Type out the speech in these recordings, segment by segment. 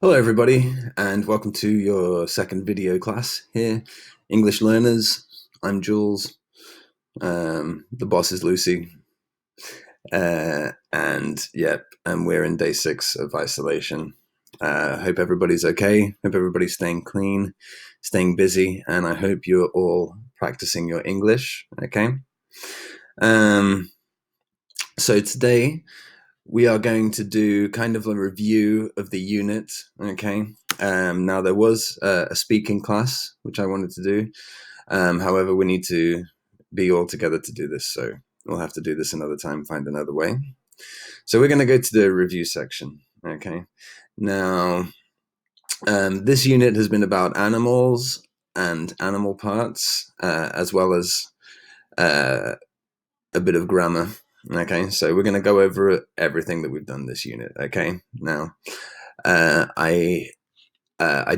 Hello, everybody, and welcome to your second video class here. English learners, I'm Jules. The boss is Lucy. And we're in day 6 of isolation. Hope everybody's okay. Hope everybody's staying clean, staying busy, and I hope you're all practicing your English, okay? So today we are going to do kind of a review of the unit, okay? Now, there was a speaking class, which I wanted to do. However, we need to be all together to do this, so we'll have to do this another time, find another way. So we're going to go to the review section, okay? Now, this unit has been about animals and animal parts, as well as a bit of grammar. Okay, so we're going to go over everything that we've done this unit. Okay, now I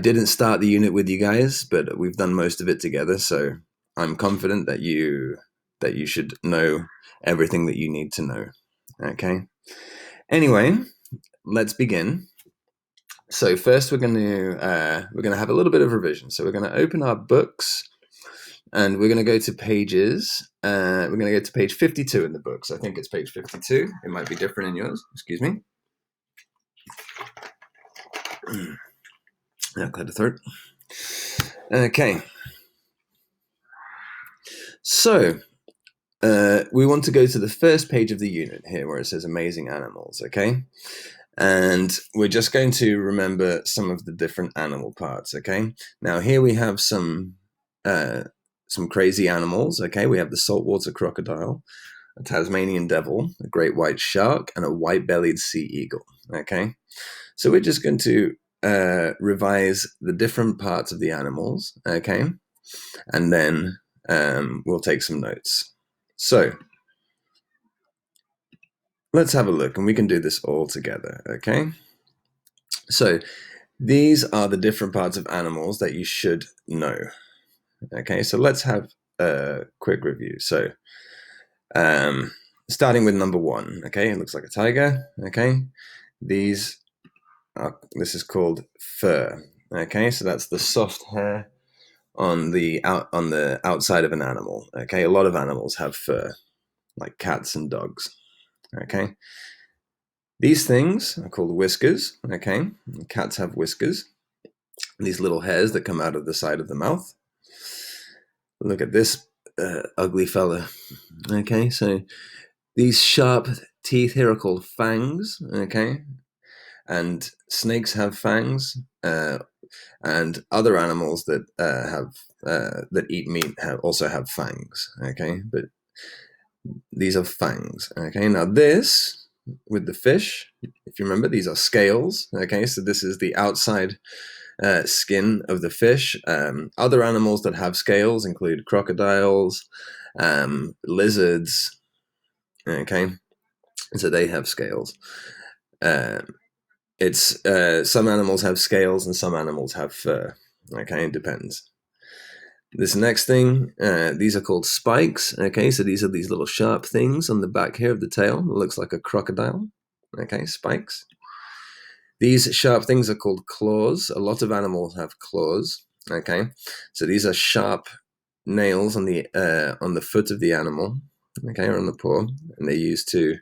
didn't start the unit with you guys, but we've done most of it together, so I'm confident that you should know everything that you need to know. Okay. Anyway, let's begin. So first, we're going to have a little bit of revision. So we're going to open our books. And we're going to go to pages. We're going to go to page 52 in the books. I think it's page 52. It might be different in yours. Excuse me. Now, clear the throat. Okay. So we want to go to the first page of the unit here, where it says "Amazing Animals." Okay. And we're just going to remember some of the different animal parts. Okay. Now here we have some crazy animals. Okay, we have the saltwater crocodile, a Tasmanian devil, a great white shark, and a white-bellied sea eagle. Okay, so we're just going to revise the different parts of the animals. Okay, and then we'll take some notes. So let's have a look, and we can do this all together. Okay, so these are the different parts of animals that you should know. Okay, so let's have a quick review. So starting with number 1, okay, it looks like a tiger. Okay, this is called fur. Okay, so that's the soft hair on the outside of an animal. Okay, a lot of animals have fur, like cats and dogs. Okay, these things are called whiskers. Okay, cats have whiskers, these little hairs that come out of the side of the mouth. Look at this ugly fella. Okay, so these sharp teeth here are called fangs. Okay, and snakes have fangs, and other animals that that eat meat also have fangs. Okay, but these are fangs. Okay, now this with the fish, if you remember, these are scales. Okay, so this is the outside skin of the fish. Other animals that have scales include crocodiles, lizards. Okay, so they have scales. It's some animals have scales and some animals have fur. Okay, it depends. This next thing, these are called spikes. Okay, so these are these little sharp things on the back here of the tail. It looks like a crocodile. Okay, spikes. These sharp things are called claws. A lot of animals have claws. Okay, so these are sharp nails on the foot of the animal. Okay, or on the paw, and they're used to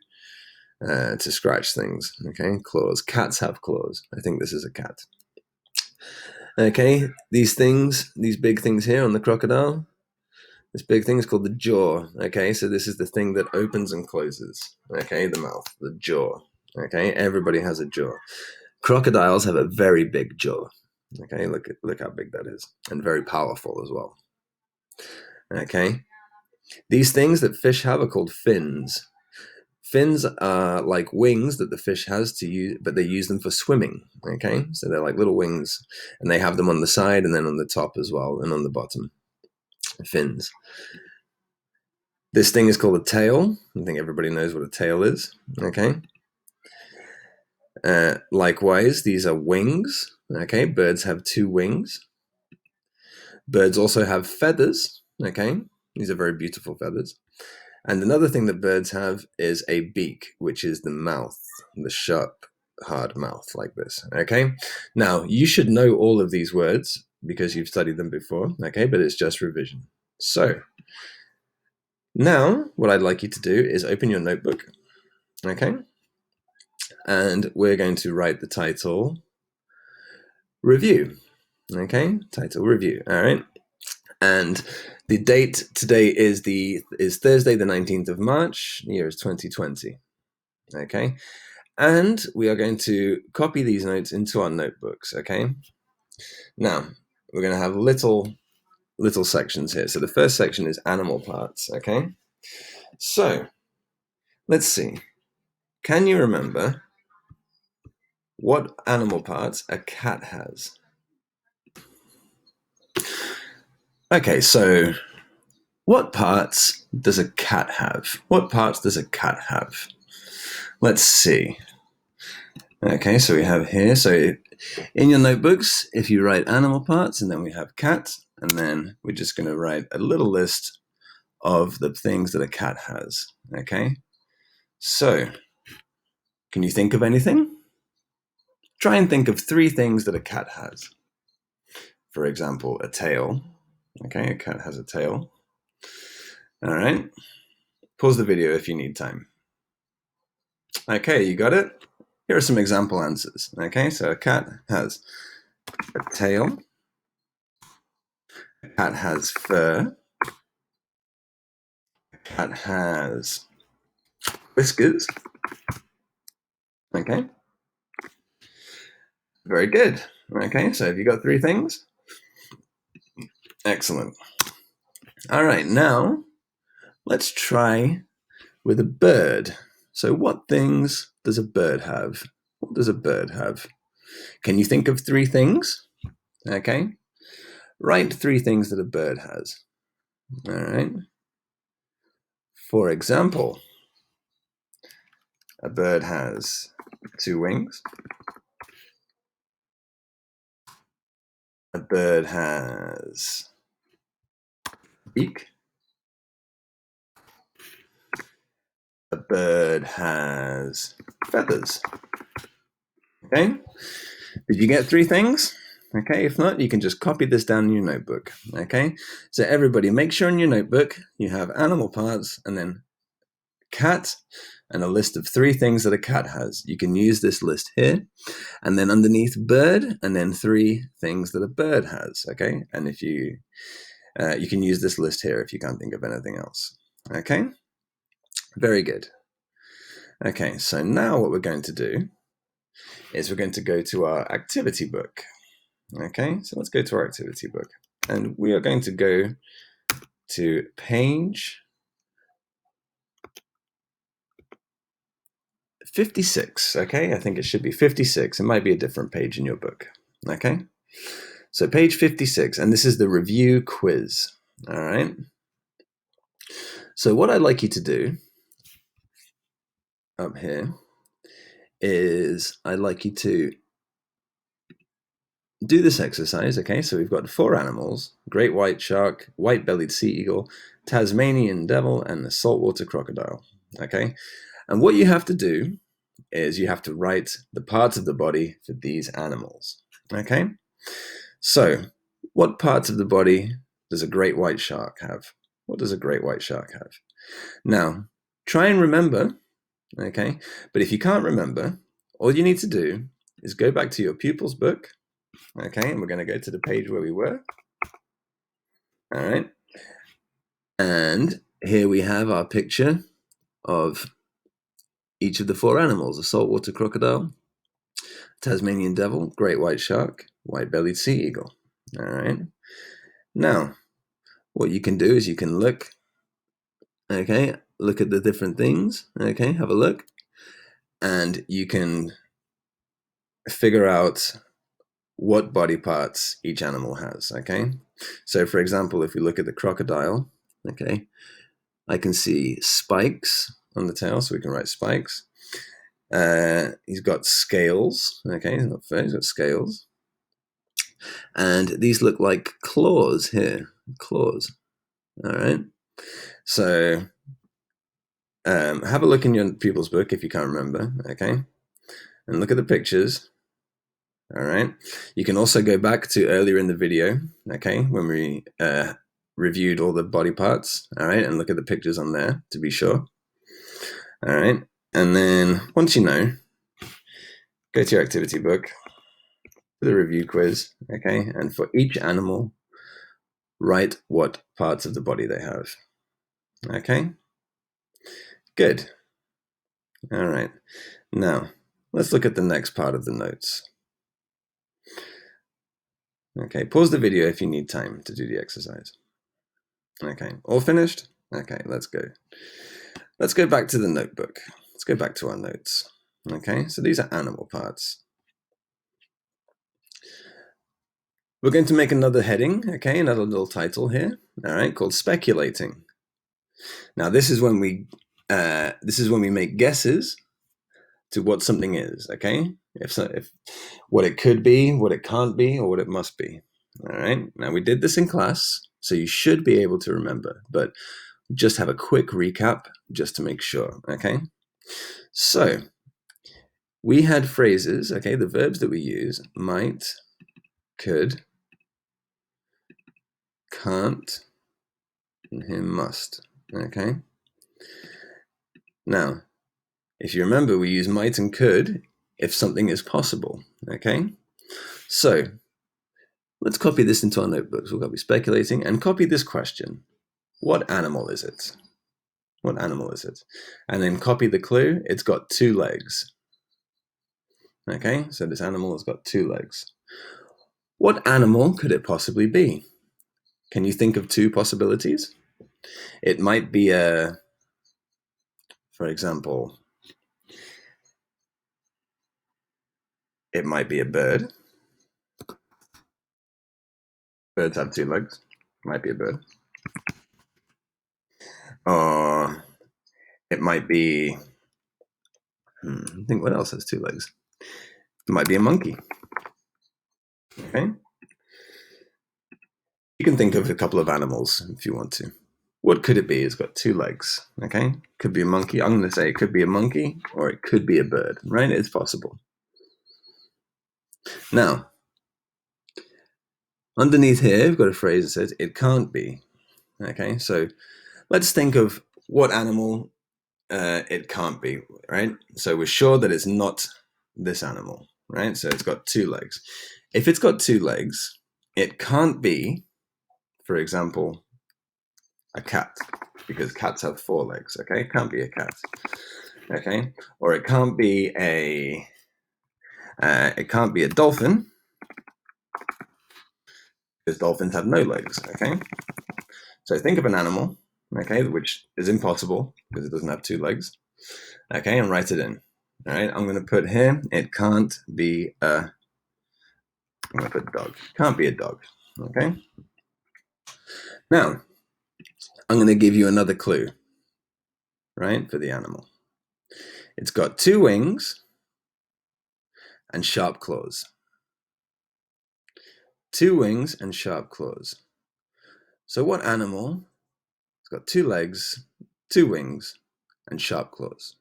scratch things. Okay, claws. Cats have claws. I think this is a cat. Okay, these big things here on the crocodile, this big thing is called the jaw. Okay, so this is the thing that opens and closes. Okay, the mouth, the jaw. Okay, everybody has a jaw. Crocodiles have a very big jaw. Okay, look how big that is, and very powerful as well. Okay, these things that fish have are called fins. Fins are like wings that the fish has to use, but they use them for swimming. Okay, so they're like little wings, and they have them on the side and then on the top as well, and on the bottom. Fins. This thing is called a tail. I think everybody knows what a tail is. Okay. Likewise, these are wings. Okay, birds have 2 wings. Birds also have feathers. Okay, these are very beautiful feathers. And another thing that birds have is a beak, which is the mouth, the sharp hard mouth like this, okay? Now, you should know all of these words because you've studied them before, okay? But it's just revision. So, now what I'd like you to do is open your notebook, okay? And we're going to write the title Review, okay? Title Review, all right? And the date today is Thursday, the 19th of March, the year is 2020, okay? And we are going to copy these notes into our notebooks, okay? Now, we're going to have little sections here. So the first section is animal parts, okay? So, let's see. Can you remember what animal parts a cat has? Okay, so what parts does a cat have? What parts does a cat have? Let's see. Okay, so we have here, so in your notebooks, if you write animal parts, and then we have cat, and then we're just going to write a little list of the things that a cat has, okay? So, can you think of anything? Try and think of 3 things that a cat has. For example, a tail. Okay, a cat has a tail. All right. Pause the video if you need time. Okay, you got it? Here are some example answers. Okay, so a cat has a tail. A cat has fur. A cat has whiskers. Okay. Very good. Okay, so have you got 3 things? Excellent. All right, now let's try with a bird. So what things does a bird have? What does a bird have? Can you think of 3 things? Okay. Write 3 things that a bird has. All right. For example, a bird has 2 wings. A bird has a beak. A bird has feathers. Okay. Did you get 3 things? Okay, if not, you can just copy this down in your notebook. Okay, so everybody, make sure in your notebook you have animal parts and then cat and a list of 3 things that a cat has. You can use this list here, and then underneath bird, and then 3 things that a bird has. Okay, and if you can use this list here if you can't think of anything else. Okay, very good. Okay, so now what we're going to do is we're going to go to our activity book. Okay, so let's go to our activity book, and we are going to go to page 56. Okay, I think it should be 56. It might be a different page in your book. Okay, so page 56, and this is the review quiz. All right, so what I'd like you to do up here is I'd like you to do this exercise. Okay, so we've got 4 animals: great white shark, white-bellied sea eagle, Tasmanian devil, and the saltwater crocodile. Okay, and what you have to do is you have to write the parts of the body for these animals. Okay, so what parts of the body does a great white shark have? What does a great white shark have? Now, try and remember, okay, but if you can't remember, all you need to do is go back to your pupils book. Okay, and we're going to go to the page where we were. All right. And here we have our picture of each of the 4 animals: a saltwater crocodile, Tasmanian devil, great white shark, white-bellied sea eagle. All right. Now, what you can do is you can look, okay, look at the different things, okay, have a look, and you can figure out what body parts each animal has, okay? So, for example, if we look at the crocodile, okay, I can see spikes on the tail, so we can write spikes. He's got scales, okay, he's not fur, he's got scales. And these look like claws here, claws, all right? So, have a look in your pupils book if you can't remember, okay? and look at the pictures. All right. You can also go back to earlier in the video, okay, when we reviewed all the body parts, all right, and look at the pictures on there to be sure. All right. And then once you know, go to your activity book, for the review quiz, okay, and for each animal, write what parts of the body they have. Okay. Good. All right. Now, let's look at the next part of the notes. Okay, pause the video if you need time to do the exercise. Okay, all finished? Okay, let's go. Let's go back to the notebook. Let's go back to our notes. Okay, so these are animal parts. We're going to make another heading, okay, another little title here, all right, called speculating. Now, this is when we make guesses to what something is, okay? If what it could be, what it can't be, or what it must be. All right. Now we did this in class, so you should be able to remember, but just have a quick recap just to make sure, okay? So we had phrases, okay, the verbs that we use, might, could, can't, and here must, okay? Now, if you remember, we use might and could if something is possible, okay? So let's copy this into our notebooks. We'll copy speculating and copy this question. What animal is it? What animal is it? And then copy the clue. It's got 2 legs. Okay, so this animal has got 2 legs. What animal could it possibly be? Can you think of 2 possibilities? It might be for example, it might be a bird. Birds have 2 legs. Might be a bird. Or it might be, I think what else has 2 legs? It might be a monkey. Okay. You can think of a couple of animals if you want to. What could it be? It's got 2 legs. Okay. Could be a monkey. I'm going to say it could be a monkey or it could be a bird, right? It's possible. Now, underneath here, we've got a phrase that says it can't be. Okay. So let's think of what animal it can't be, right? So we're sure that it's not this animal, right? So it's got 2 legs. If it's got 2 legs, it can't be, for example, a cat, because cats have 4 legs, okay? It can't be a cat, okay? Or it can't be a dolphin, because dolphins have no legs, okay? So think of an animal, okay, which is impossible because it doesn't have 2 legs, okay, and write it in. All right, I'm going to put here, it can't be I'm going to put dog. Can't be a dog, okay? Now, I'm going to give you another clue, right, for the animal. It's got 2 wings and sharp claws. 2 wings and sharp claws. So what animal has got 2 legs, 2 wings, and sharp claws?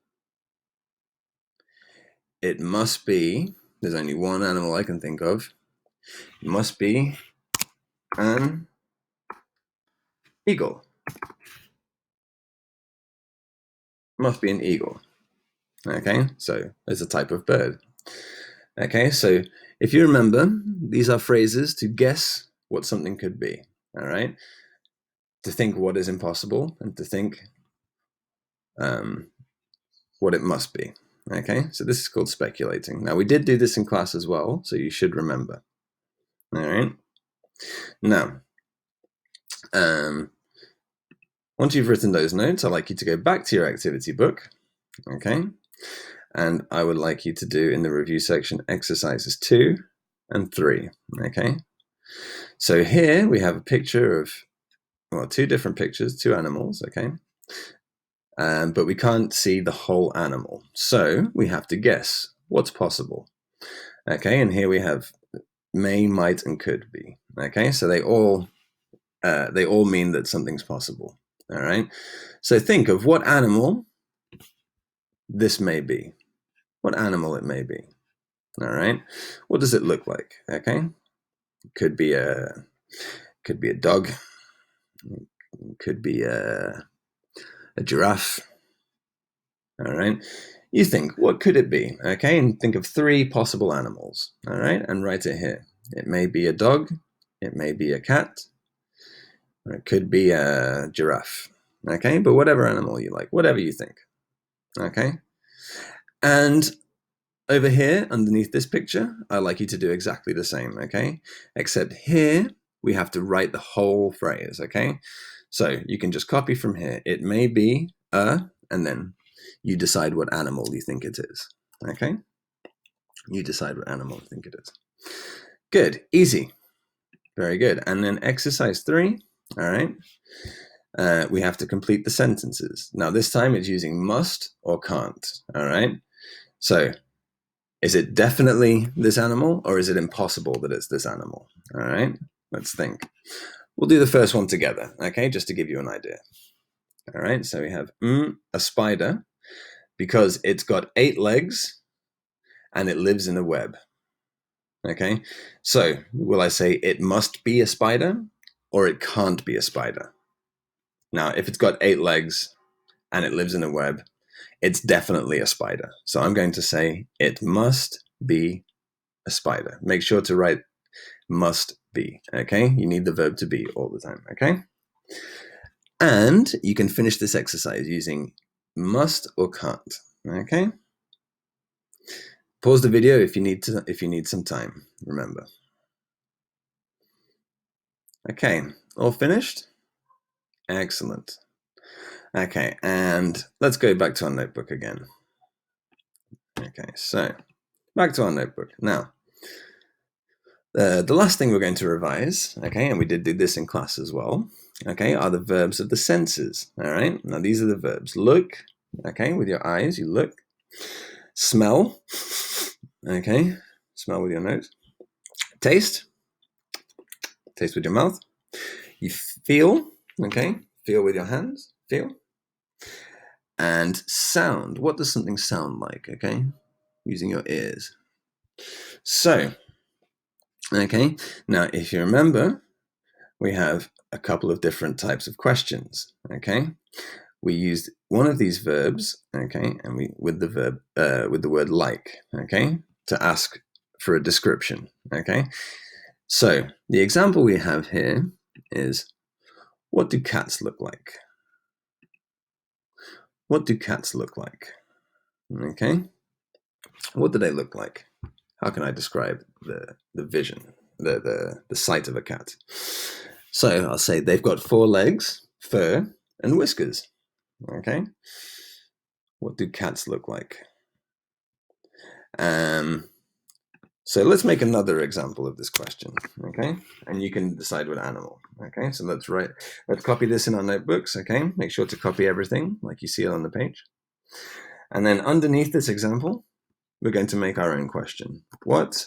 It must be, there's only one animal I can think of, it must be an eagle. Must be an eagle. Okay, so it's a type of bird. Okay, so if you remember, these are phrases to guess what something could be, all right? To think what is impossible and to think what it must be, okay? So this is called speculating. Now, we did do this in class as well, so you should remember, all right? Now, once you've written those notes, I'd like you to go back to your activity book, okay? And I would like you to do in the review section exercises 2 and 3, okay? So here we have a picture of, well, 2 different pictures, 2 animals, okay? But we can't see the whole animal. So we have to guess what's possible, okay? And here we have may, might, and could be, okay? So they all mean that something's possible, all right? So think of what animal this may be. What animal it may be. All right. What does it look like? Okay. Could be a dog. Could be a giraffe. All right. You think, what could it be? Okay, and think of 3 possible animals. All right, and write it here. It may be a dog, it may be a cat, or it could be a giraffe. Okay, but whatever animal you like, whatever you think. Okay, and over here, underneath this picture, I'd like you to do exactly the same. Okay, except here we have to write the whole phrase. Okay, so you can just copy from here. It may be a, and then you decide what animal you think it is. Okay, you decide what animal you think it is. Good, easy, very good. And then exercise 3. All right. We have to complete the sentences. Now this time it's using must or can't. All right. So is it definitely this animal, or is it impossible that it's this animal? All right. Let's think. We'll do the first one together. Okay, just to give you an idea. All right. So we have a spider because it's got 8 legs and it lives in a web. Okay. So will I say it must be a spider, or it can't be a spider? Now, if it's got 8 legs and it lives in a web, it's definitely a spider. So I'm going to say it must be a spider. Make sure to write must be, okay? You need the verb to be all the time, okay? And you can finish this exercise using must or can't, okay? Pause the video if you need some time, remember. Okay, all finished? Excellent. Okay, and let's go back to our notebook again. Okay, so back to our notebook. Now, the last thing we're going to revise, okay, and we did do this in class as well, okay, are the verbs of the senses, all right? Now, these are the verbs. Look, okay, with your eyes, you look. Smell, okay, smell with your nose. Taste, taste with your mouth. You feel, okay, feel with your hands, feel. And sound, what does something sound like, okay, using your ears. So, okay, now if you remember, we have a couple of different types of questions, okay? We used one of these verbs, okay, and we with the word like, okay, to ask for a description, okay? So the example we have here is, what do cats look like? What do cats look like? Okay, what do they look like? How can I describe the vision, the sight of a cat? So I'll say they've got 4 legs, fur, and whiskers. Okay. What do cats look like? So let's make another example of this question, okay? And you can decide what animal, okay? So let's copy this in our notebooks, okay? Make sure to copy everything like you see it on the page. And then underneath this example, we're going to make our own question. What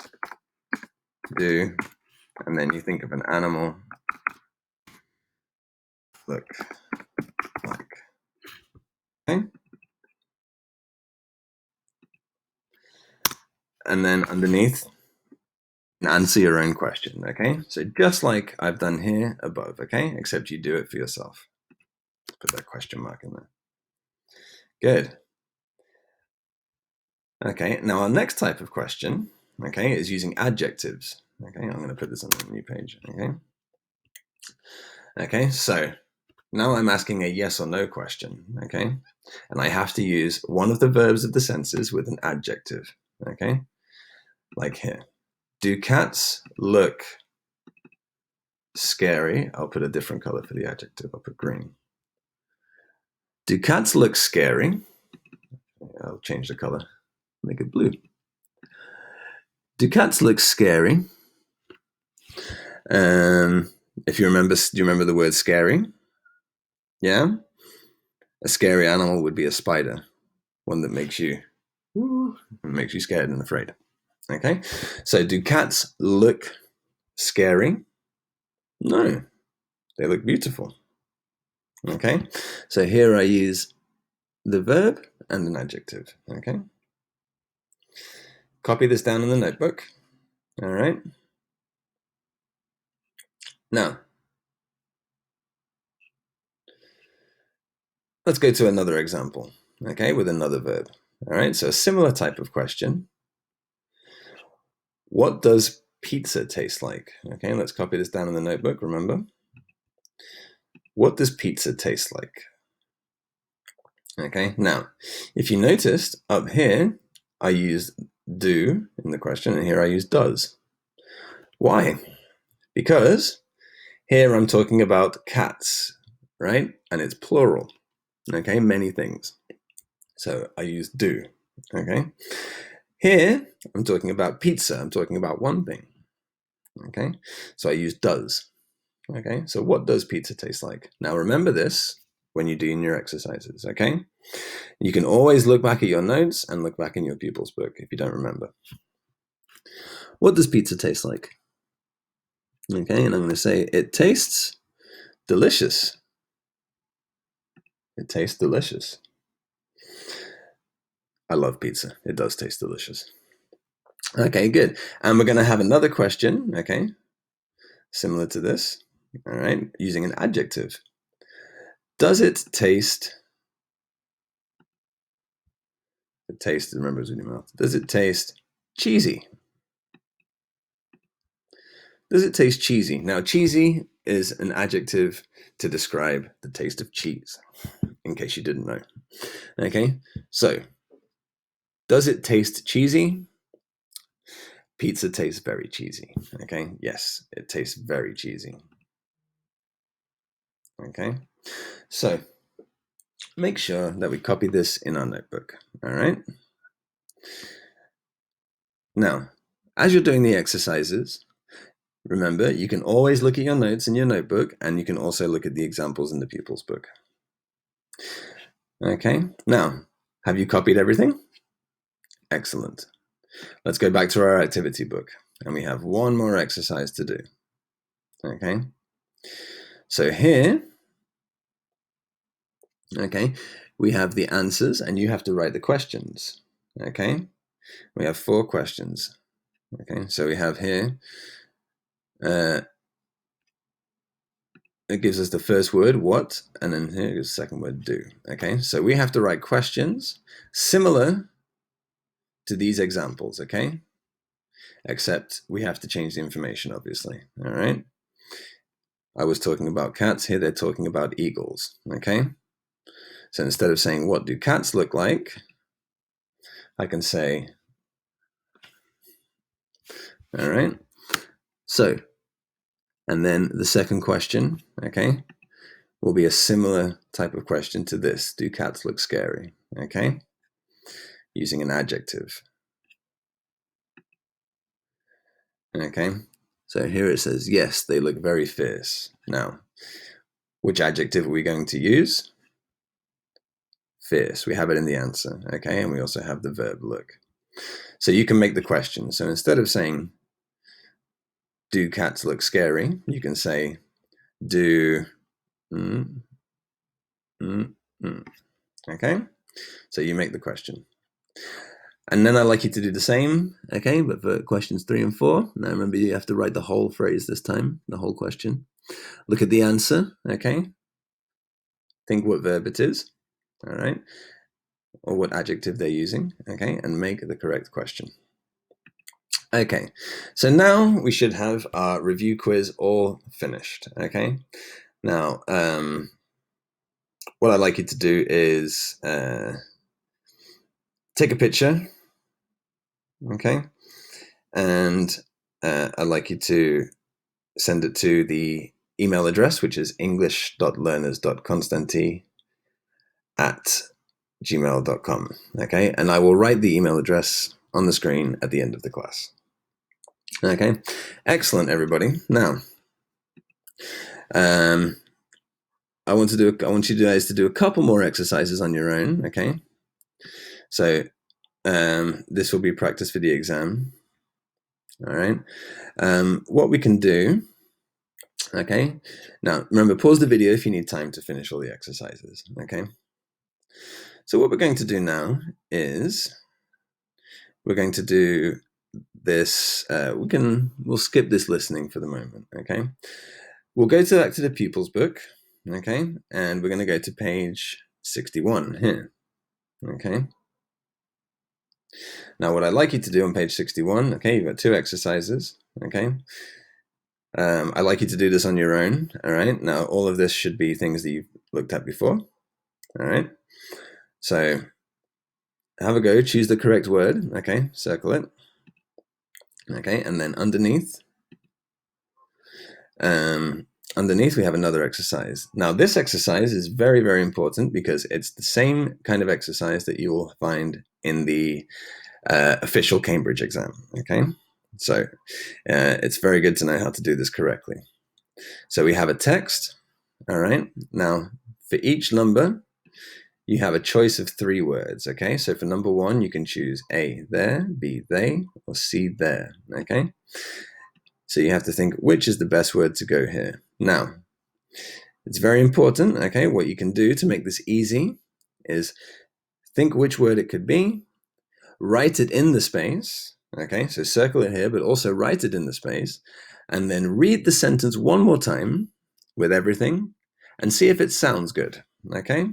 do, and then you think of an animal look like, okay? And then underneath, answer your own question, okay? So just like I've done here above, okay? Except you do it for yourself. Put that question mark in there. Good. Okay, now our next type of question, okay, is using adjectives. Okay, I'm going to put this on a new page, okay? Okay, so now I'm asking a yes or no question, okay? And I have to use one of the verbs of the senses with an adjective, okay? Like here. Do cats look scary? I'll put a different color for the adjective. I'll put green. Do cats look scary? I'll change the color, make it blue. Do cats look scary? If you remember, do you remember the word scary? Yeah? A scary animal would be a spider, one that makes you scared and afraid. Okay? So do cats look scary? No. They look beautiful. Okay? So here I use the verb and an adjective. Okay? copy this down in the notebook. All right. Now, let's go to another example, okay, with another verb. All right, so a similar type of question. What does pizza taste like? Okay, let's copy this down in the notebook, remember. What does pizza taste like? Okay, now, if you noticed, up here, I used do in the question, and here I use does. Why? Because here I'm talking about cats, right? And it's plural, okay, many things. So I use do, okay? Here, I'm talking about pizza. I'm talking about one thing, okay? So I use does, okay? So what does pizza taste like? Now remember this when you're doing your exercises, okay? You can always look back at your notes and look back in your pupil's book if you don't remember. What does pizza taste like? Okay, and I'm going to say it tastes delicious. It tastes delicious. I love pizza. It does taste delicious. Okay, good. And we're going to have another question, okay, similar to this, all right, using an adjective. Does it taste, the taste, remember, is in your mouth. Does it taste cheesy? Does it taste cheesy? Now, cheesy is an adjective to describe the taste of cheese, in case you didn't know. Okay, so does it taste cheesy? Pizza tastes very cheesy. Okay, yes, it tastes very cheesy. Okay, so make sure that we copy this in our notebook. All right. Now, as you're doing the exercises, remember, you can always look at your notes in your notebook, and you can also look at the examples in the pupil's book. Okay, now, have you copied everything? Excellent. Let's go back to our activity book, and we have one more exercise to do. Okay, so here, okay, we have the answers, and you have to write the questions. Okay, we have 4 questions. Okay, so we have here, it gives us the first word, what, and then here is the second word, do. Okay, so we have to write questions similar to these examples, okay? Except we have to change the information, obviously, all right? I was talking about cats, here they're talking about eagles, okay? So instead of saying, what do cats look like? I can say, all right? So, and then the second question, okay, will be a similar type of question to this. Do cats look scary? Okay, using an adjective. Okay, so here it says, yes, they look very fierce. Now, which adjective are we going to use? Fierce. We have it in the answer, okay, and we also have the verb look. So you can make the question. So instead of saying, do cats look scary? You can say, do, okay? So you make the question. And then I'd like you to do the same, okay, but for questions 3 and 4. Now remember, you have to write the whole phrase this time, the whole question. Look at the answer, okay? Think what verb it is, all right? Or what adjective they're using, okay? And make the correct question. Okay, so now we should have our review quiz all finished, okay? Now, what I'd like you to do is take a picture, okay? And I'd like you to send it to the email address, which is english.learners.constanti@gmail.com, okay? And I will write the email address on the screen at the end of the class. Okay, excellent, everybody. Now, I want you guys to do a couple more exercises on your own, okay? So this will be practice for the exam. All right. What we can do, okay? Now, remember, pause the video if you need time to finish all the exercises, okay? So what we're going to do now is we're going to do this. We'll skip this listening for the moment. Okay, we'll go back to the pupils book. Okay, and we're going to go to page 61 here. Okay. Now, what I'd like you to do on page 61, okay, you've got 2 exercises, okay? I'd like you to do this on your own, all right? Now, all of this should be things that you've looked at before, all right? So, have a go, choose the correct word, okay, circle it, okay, and then underneath, we have another exercise. Now, this exercise is very, very important because it's the same kind of exercise that you will find in the official Cambridge exam, okay? So it's very good to know how to do this correctly. So we have a text, all right? Now, for each number, you have a choice of 3 words, okay? So for number 1, you can choose A, there, B, they, or C, there, okay? So you have to think which is the best word to go here. Now, it's very important, okay? What you can do to make this easy is think which word it could be, write it in the space, okay? So circle it here, but also write it in the space, and then read the sentence one more time with everything and see if it sounds good, okay?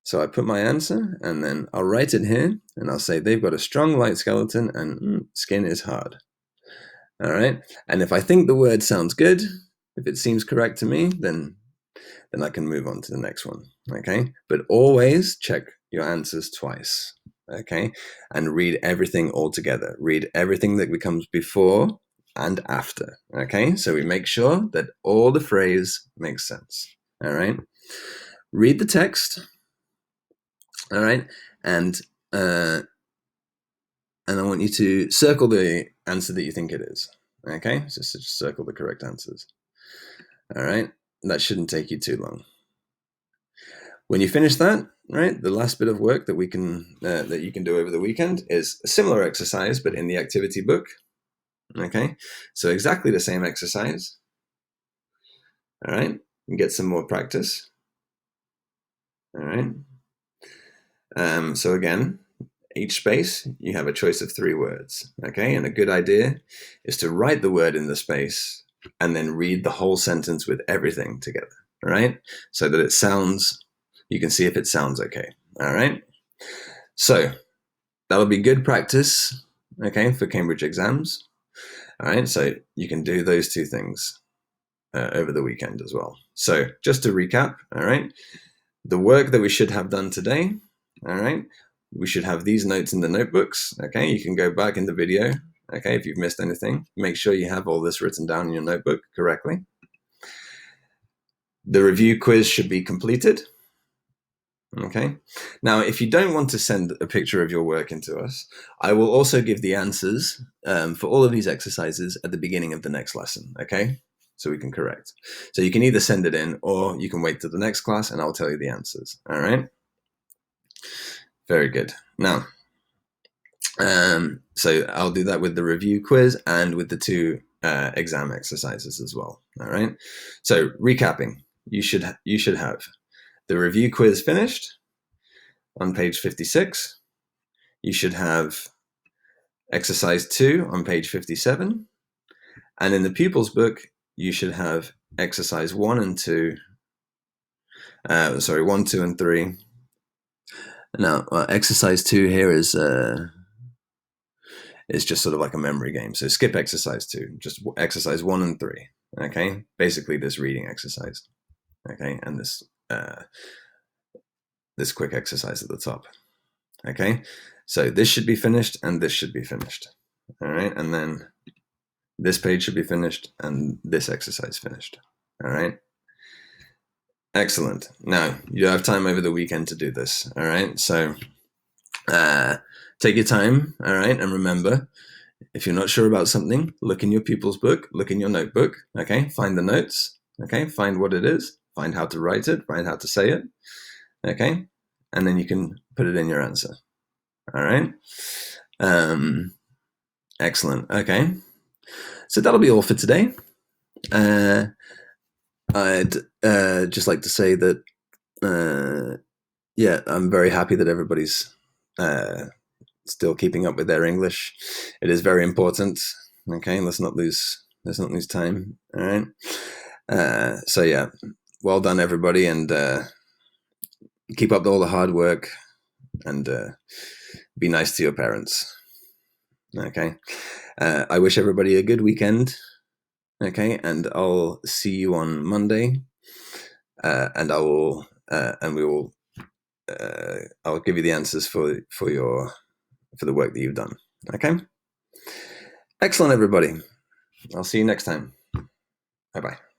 So I put my answer and then I'll write it here and I'll say they've got a strong light skeleton and skin is hard. All right. And if I think the word sounds good, if it seems correct to me, then I can move on to the next one. Okay. But always check your answers twice. Okay. And read everything all together. Read everything that comes before and after. Okay. So we make sure that all the phrase makes sense. All right. Read the text. All right. And I want you to circle the answer that you think it is. Okay. So just circle the correct answers. All right. That shouldn't take you too long. When you finish that, right, the last bit of work that we can that you can do over the weekend is a similar exercise, but in the activity book. Okay, so exactly the same exercise. All right, and get some more practice. All right. So again, each space you have a choice of 3 words. Okay, and a good idea is to write the word in the space and then read the whole sentence with everything together. All right, so that it sounds. You can see if it sounds okay. All right. So that'll be good practice, okay, for Cambridge exams. All right. So you can do those 2 things over the weekend as well. So just to recap, all right, the work that we should have done today, all right, we should have these notes in the notebooks. Okay. You can go back in the video. Okay. If you've missed anything, make sure you have all this written down in your notebook correctly. The review quiz should be completed. Okay. Now, if you don't want to send a picture of your work into us, I will also give the answers for all of these exercises at the beginning of the next lesson. Okay. So we can correct. So you can either send it in or you can wait to the next class and I'll tell you the answers. All right. Very good. Now, so I'll do that with the review quiz and with the 2 exam exercises as well. All right. So recapping, you should have the review quiz finished on page 56. You should have exercise 2 on page 57. And in the pupils book, you should have exercise 1 and 2. 1, 2, and 3. Now, exercise 2 here is just sort of like a memory game. So skip exercise 2, just exercise 1 and 3. Okay, basically this reading exercise. Okay, and this quick exercise at the top. Okay, so this should be finished and this should be finished. All right, and then this page should be finished and this exercise finished. All right. Excellent. Now, you have time over the weekend to do this. All right. So take your time. All right. And remember, if you're not sure about something, look in your pupils book, look in your notebook. Okay. Find the notes. Okay. Find what it is. Find how to write it. Find how to say it. Okay. And then you can put it in your answer. All right. Excellent. Okay. So that'll be all for today. I'd just like to say that, I'm very happy that everybody's still keeping up with their English. It is very important. Okay, let's not lose time. All right. So yeah, well done everybody, and keep up all the hard work, and be nice to your parents. Okay. I wish everybody a good weekend. Okay, and I'll see you on Monday, and we will. I'll give you the answers for the work that you've done. Okay. Excellent, everybody. I'll see you next time. Bye bye.